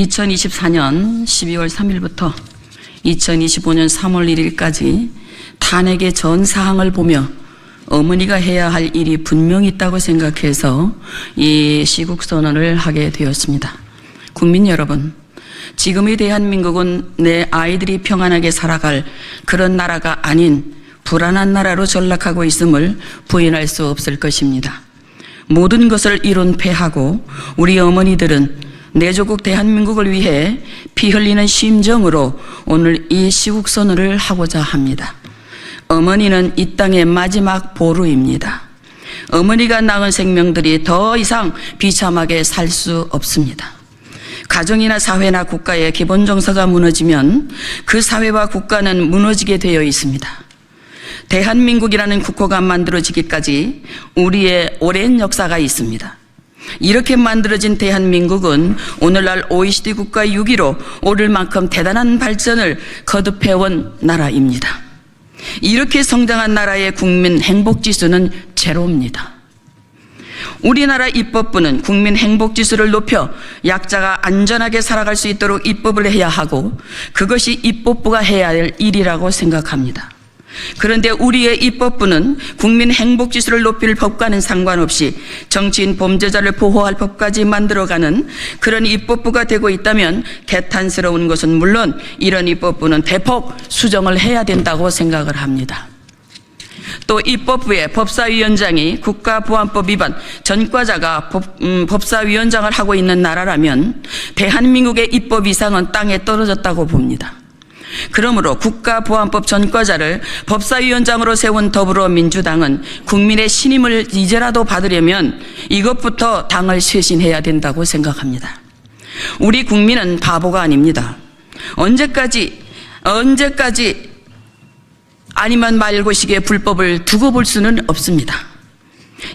2024년 12월 3일부터 2025년 3월 1일까지 탄핵의 전 사항을 보며 어머니가 해야 할 일이 분명히 있다고 생각해서 이 시국선언을 하게 되었습니다. 국민 여러분, 지금의 대한민국은 내 아이들이 평안하게 살아갈 그런 나라가 아닌 불안한 나라로 전락하고 있음을 부인할 수 없을 것입니다. 모든 것을 이룬패하고 우리 어머니들은 내 조국 대한민국을 위해 피 흘리는 심정으로 오늘 이 시국선언을 하고자 합니다. 어머니는 이 땅의 마지막 보루입니다. 어머니가 낳은 생명들이 더 이상 비참하게 살 수 없습니다. 가정이나 사회나 국가의 기본 정서가 무너지면 그 사회와 국가는 무너지게 되어 있습니다. 대한민국이라는 국호가 만들어지기까지 우리의 오랜 역사가 있습니다. 이렇게 만들어진 대한민국은 오늘날 OECD 국가 6위로 오를 만큼 대단한 발전을 거듭해온 나라입니다. 이렇게 성장한 나라의 국민 행복지수는 제로입니다. 우리나라 입법부는 국민 행복지수를 높여 약자가 안전하게 살아갈 수 있도록 입법을 해야 하고 그것이 입법부가 해야 할 일이라고 생각합니다. 그런데 우리의 입법부는 국민 행복지수를 높일 법과는 상관없이 정치인 범죄자를 보호할 법까지 만들어가는 그런 입법부가 되고 있다면 개탄스러운 것은 물론 이런 입법부는 대폭 수정을 해야 된다고 생각을 합니다. 또 입법부의 법사위원장이 국가보안법 위반 전과자가 법사위원장을 하고 있는 나라라면 대한민국의 입법 이상은 땅에 떨어졌다고 봅니다. 그러므로 국가보안법 전과자를 법사위원장으로 세운 더불어민주당은 국민의 신임을 이제라도 받으려면 이것부터 당을 쇄신해야 된다고 생각합니다. 우리 국민은 바보가 아닙니다. 언제까지 아니면 말고식의 불법을 두고 볼 수는 없습니다.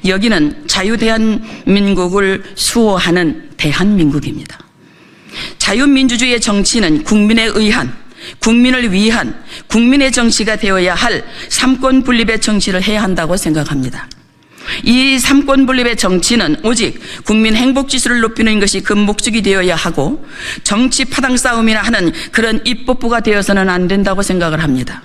여기는 자유대한민국을 수호하는 대한민국입니다. 자유민주주의의 정치는 국민에 의한 국민을 위한 국민의 정치가 되어야 할 삼권 분립의 정치를 해야 한다고 생각합니다. 이 삼권 분립의 정치는 오직 국민 행복지수를 높이는 것이 그 목적이 되어야 하고 정치 파당 싸움이나 하는 그런 입법부가 되어서는 안 된다고 생각을 합니다.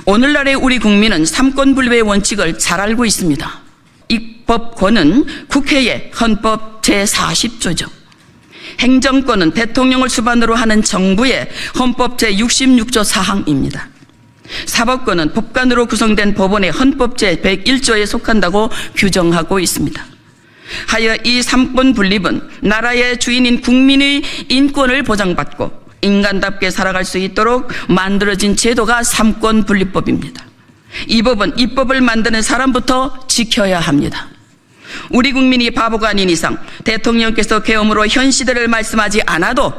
오늘날의 우리 국민은 삼권 분립의 원칙을 잘 알고 있습니다. 입법권은 국회의 헌법 제40조죠. 행정권은 대통령을 수반으로 하는 정부의 헌법 제66조 사항입니다. 사법권은 법관으로 구성된 법원의 헌법 제101조에 속한다고 규정하고 있습니다. 하여 이 삼권 분립은 나라의 주인인 국민의 인권을 보장받고 인간답게 살아갈 수 있도록 만들어진 제도가 삼권 분립법입니다. 이 법은 입법을 만드는 사람부터 지켜야 합니다. 우리 국민이 바보가 아닌 이상 대통령께서 계엄으로 현 시대를 말씀하지 않아도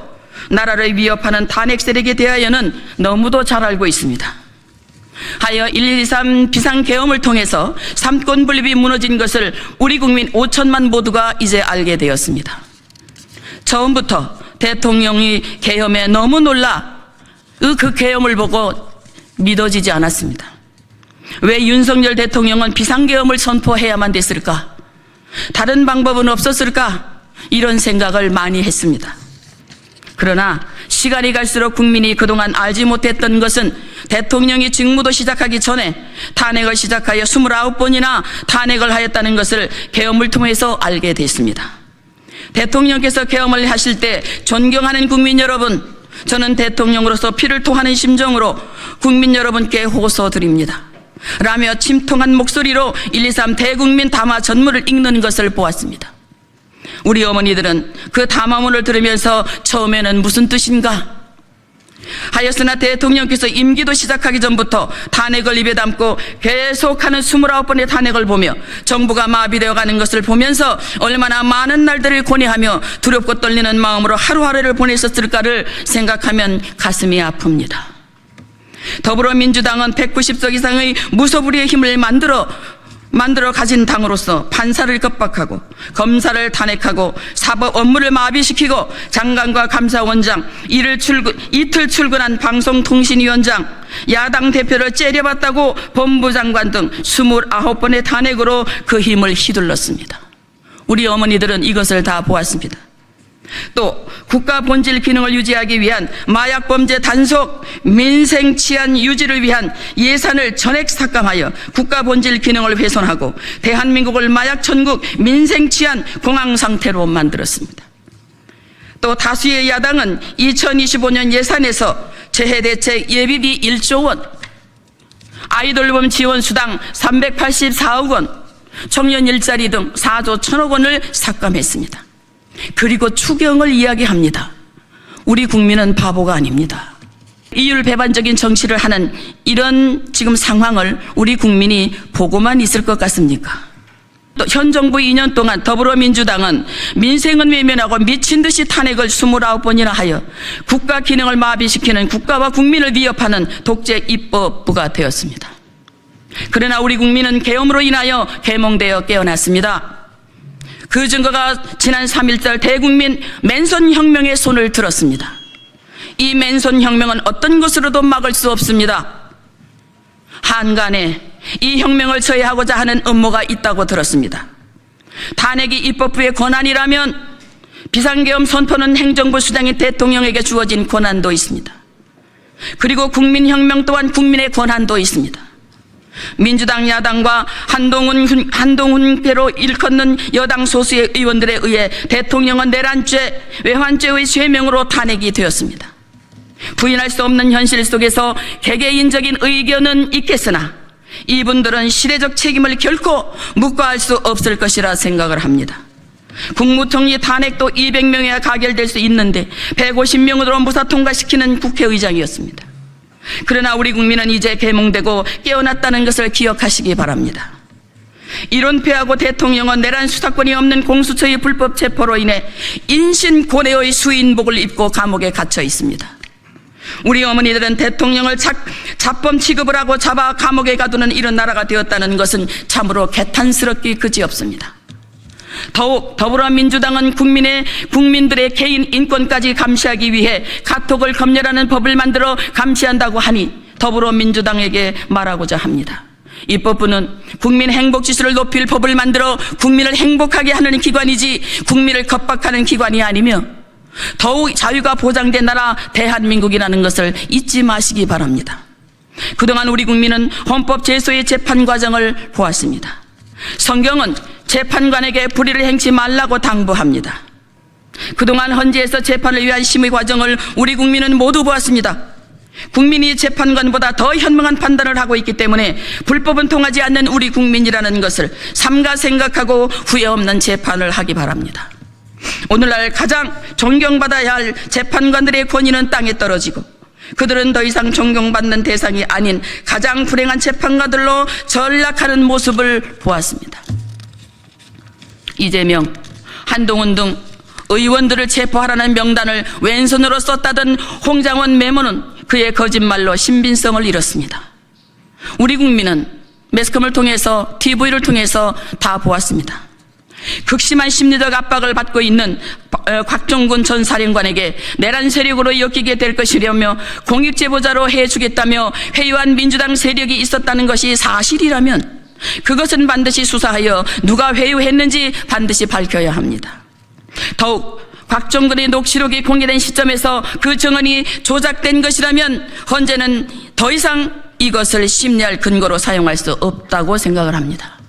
나라를 위협하는 탄핵 세력에 대하여는 너무도 잘 알고 있습니다. 하여 1.13 비상계엄을 통해서 삼권 분립이 무너진 것을 우리 국민 5천만 모두가 이제 알게 되었습니다. 처음부터 대통령이 계엄에 너무 놀라 그 계엄을 보고 믿어지지 않았습니다. 왜 윤석열 대통령은 비상계엄을 선포해야만 됐을까? 다른 방법은 없었을까? 이런 생각을 많이 했습니다. 그러나 시간이 갈수록 국민이 그동안 알지 못했던 것은 대통령이 직무도 시작하기 전에 탄핵을 시작하여 29번이나 탄핵을 하였다는 것을 계엄을 통해서 알게 됐습니다. 대통령께서 계엄을 하실 때 존경하는 국민 여러분, 저는 대통령으로서 피를 토하는 심정으로 국민 여러분께 호소드립니다. 라며 침통한 목소리로 1.23 대국민 담화 전문을 읽는 것을 보았습니다. 우리 어머니들은 그 담화문을 들으면서 처음에는 무슨 뜻인가 하였으나 대통령께서 임기도 시작하기 전부터 탄핵을 입에 담고 계속하는 29번의 탄핵을 보며 정부가 마비되어 가는 것을 보면서 얼마나 많은 날들을 고뇌하며 두렵고 떨리는 마음으로 하루하루를 보냈었을까를 생각하면 가슴이 아픕니다. 더불어민주당은 190석 이상의 무소불위의 힘을 만들어 가진 당으로서 판사를 겁박하고 검사를 탄핵하고 사법 업무를 마비시키고 장관과 감사원장, 이틀 출근한 방송통신위원장, 야당 대표를 째려봤다고 법무장관 등 29번의 탄핵으로 그 힘을 휘둘렀습니다. 우리 어머니들은 이것을 다 보았습니다. 또 국가 본질 기능을 유지하기 위한 마약 범죄 단속, 민생 치안 유지를 위한 예산을 전액 삭감하여 국가 본질 기능을 훼손하고 대한민국을 마약 천국, 민생 치안 공황 상태로 만들었습니다. 또 다수의 야당은 2025년 예산에서 재해대책 예비비 1조 원, 아이돌봄 지원 수당 384억 원, 청년 일자리 등 4조 1천억 원을 삭감했습니다. 그리고 추경을 이야기합니다. 우리 국민은 바보가 아닙니다. 이율 배반적인 정치를 하는 이런 지금 상황을 우리 국민이 보고만 있을 것 같습니까? 또 현 정부 2년 동안 더불어민주당은 민생은 외면하고 미친 듯이 탄핵을 29번이나 하여 국가 기능을 마비시키는, 국가와 국민을 위협하는 독재 입법부가 되었습니다. 그러나 우리 국민은 계엄으로 인하여 계몽되어 깨어났습니다. 그 증거가 지난 3.1절 대국민 맨손혁명의 손을 들었습니다. 이 맨손혁명은 어떤 것으로도 막을 수 없습니다. 한간에 이 혁명을 저해하고자 하는 음모가 있다고 들었습니다. 탄핵이 입법부의 권한이라면 비상계엄 선포는 행정부 수장인 대통령에게 주어진 권한도 있습니다. 그리고 국민혁명 또한 국민의 권한도 있습니다. 민주당 야당과 한동훈계로 일컫는 여당 소수의 의원들에 의해 대통령은 내란죄, 외환죄의 죄명으로 탄핵이 되었습니다. 부인할 수 없는 현실 속에서 개개인적인 의견은 있겠으나 이분들은 시대적 책임을 결코 묵과할 수 없을 것이라 생각을 합니다. 국무총리 탄핵도 200명이야 가결될 수 있는데 150명으로 무사 통과시키는 국회의장이었습니다. 그러나 우리 국민은 이제 계몽되고 깨어났다는 것을 기억하시기 바랍니다. 이론패하고 대통령은 내란 수사권이 없는 공수처의 불법 체포로 인해 인신고뇌의 수인복을 입고 감옥에 갇혀 있습니다. 우리 어머니들은 대통령을 잡범 취급을 하고 잡아 감옥에 가두는 이런 나라가 되었다는 것은 참으로 개탄스럽기 그지없습니다. 더욱 더불어민주당은 국민들의 개인 인권까지 감시하기 위해 카톡을 검열하는 법을 만들어 감시한다고 하니 더불어민주당에게 말하고자 합니다. 입법부는 국민 행복 지수를 높일 법을 만들어 국민을 행복하게 하는 기관이지 국민을 겁박하는 기관이 아니며 더욱 자유가 보장된 나라 대한민국이라는 것을 잊지 마시기 바랍니다. 그동안 우리 국민은 헌법 제소의 재판 과정을 보았습니다. 성경은 재판관에게 불의를 행치 말라고 당부합니다. 그동안 헌재에서 재판을 위한 심의 과정을 우리 국민은 모두 보았습니다. 국민이 재판관보다 더 현명한 판단을 하고 있기 때문에 불법은 통하지 않는 우리 국민이라는 것을 삼가 생각하고 후회 없는 재판을 하기 바랍니다. 오늘날 가장 존경받아야 할 재판관들의 권위는 땅에 떨어지고 그들은 더 이상 존경받는 대상이 아닌 가장 불행한 재판관들로 전락하는 모습을 보았습니다. 이재명, 한동훈 등 의원들을 체포하라는 명단을 왼손으로 썼다던 홍장원 메모는 그의 거짓말로 신빙성을 잃었습니다. 우리 국민은 매스컴을 통해서, TV를 통해서 다 보았습니다. 극심한 심리적 압박을 받고 있는 곽종군 전 사령관에게 내란 세력으로 엮이게 될 것이라며 공익제보자로 해주겠다며 회유한 민주당 세력이 있었다는 것이 사실이라면 그것은 반드시 수사하여 누가 회유했는지 반드시 밝혀야 합니다. 더욱 곽종근의 녹취록이 공개된 시점에서 그 증언이 조작된 것이라면 헌재는 더 이상 이것을 심리할 근거로 사용할 수 없다고 생각을 합니다.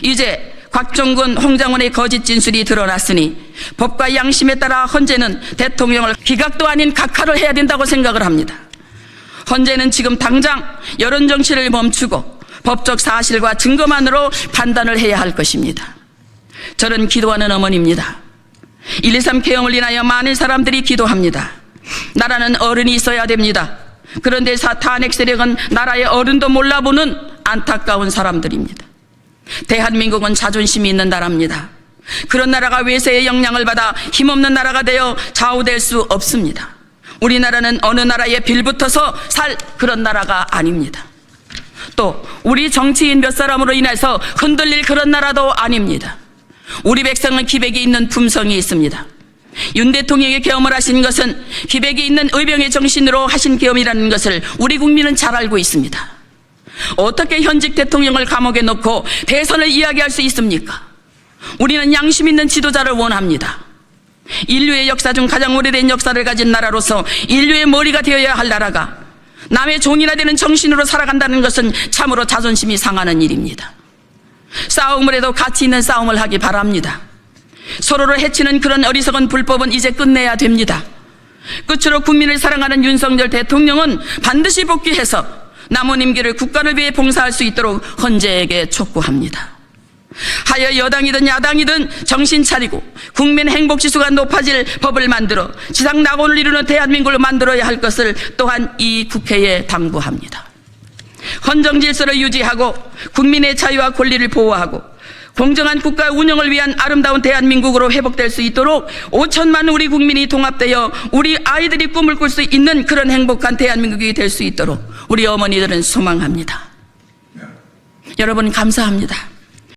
이제 곽종근, 홍장원의 거짓 진술이 드러났으니 법과 양심에 따라 헌재는 대통령을 기각도 아닌 각하를 해야 된다고 생각을 합니다. 헌재는 지금 당장 여론정치를 멈추고 법적 사실과 증거만으로 판단을 해야 할 것입니다. 저는 기도하는 어머니입니다. 1.23 계엄을 인하여 많은 사람들이 기도합니다. 나라는 어른이 있어야 됩니다. 그런데 탄핵 세력은 나라의 어른도 몰라보는 안타까운 사람들입니다. 대한민국은 자존심이 있는 나라입니다. 그런 나라가 외세의 영향을 받아 힘없는 나라가 되어 좌우될 수 없습니다. 우리나라는 어느 나라에 빌붙어서 살 그런 나라가 아닙니다. 또 우리 정치인 몇 사람으로 인해서 흔들릴 그런 나라도 아닙니다. 우리 백성은 기백이 있는 품성이 있습니다. 윤 대통령이 계엄을 하신 것은 기백이 있는 의병의 정신으로 하신 계엄이라는 것을 우리 국민은 잘 알고 있습니다. 어떻게 현직 대통령을 감옥에 넣고 대선을 이야기할 수 있습니까? 우리는 양심 있는 지도자를 원합니다. 인류의 역사 중 가장 오래된 역사를 가진 나라로서 인류의 머리가 되어야 할 나라가 남의 종이나 되는 정신으로 살아간다는 것은 참으로 자존심이 상하는 일입니다. 싸움을 해도 가치 있는 싸움을 하기 바랍니다. 서로를 해치는 그런 어리석은 불법은 이제 끝내야 됩니다. 끝으로 국민을 사랑하는 윤석열 대통령은 반드시 복귀해서 남은 임기를 국가를 위해 봉사할 수 있도록 헌재에게 촉구합니다. 하여 여당이든 야당이든 정신 차리고 국민 행복지수가 높아질 법을 만들어 지상 낙원을 이루는 대한민국을 만들어야 할 것을 또한 이 국회에 당부합니다. 헌정 질서를 유지하고 국민의 자유와 권리를 보호하고 공정한 국가 운영을 위한 아름다운 대한민국으로 회복될 수 있도록 5천만 우리 국민이 통합되어 우리 아이들이 꿈을 꿀 수 있는 그런 행복한 대한민국이 될 수 있도록 우리 어머니들은 소망합니다. 여러분 감사합니다.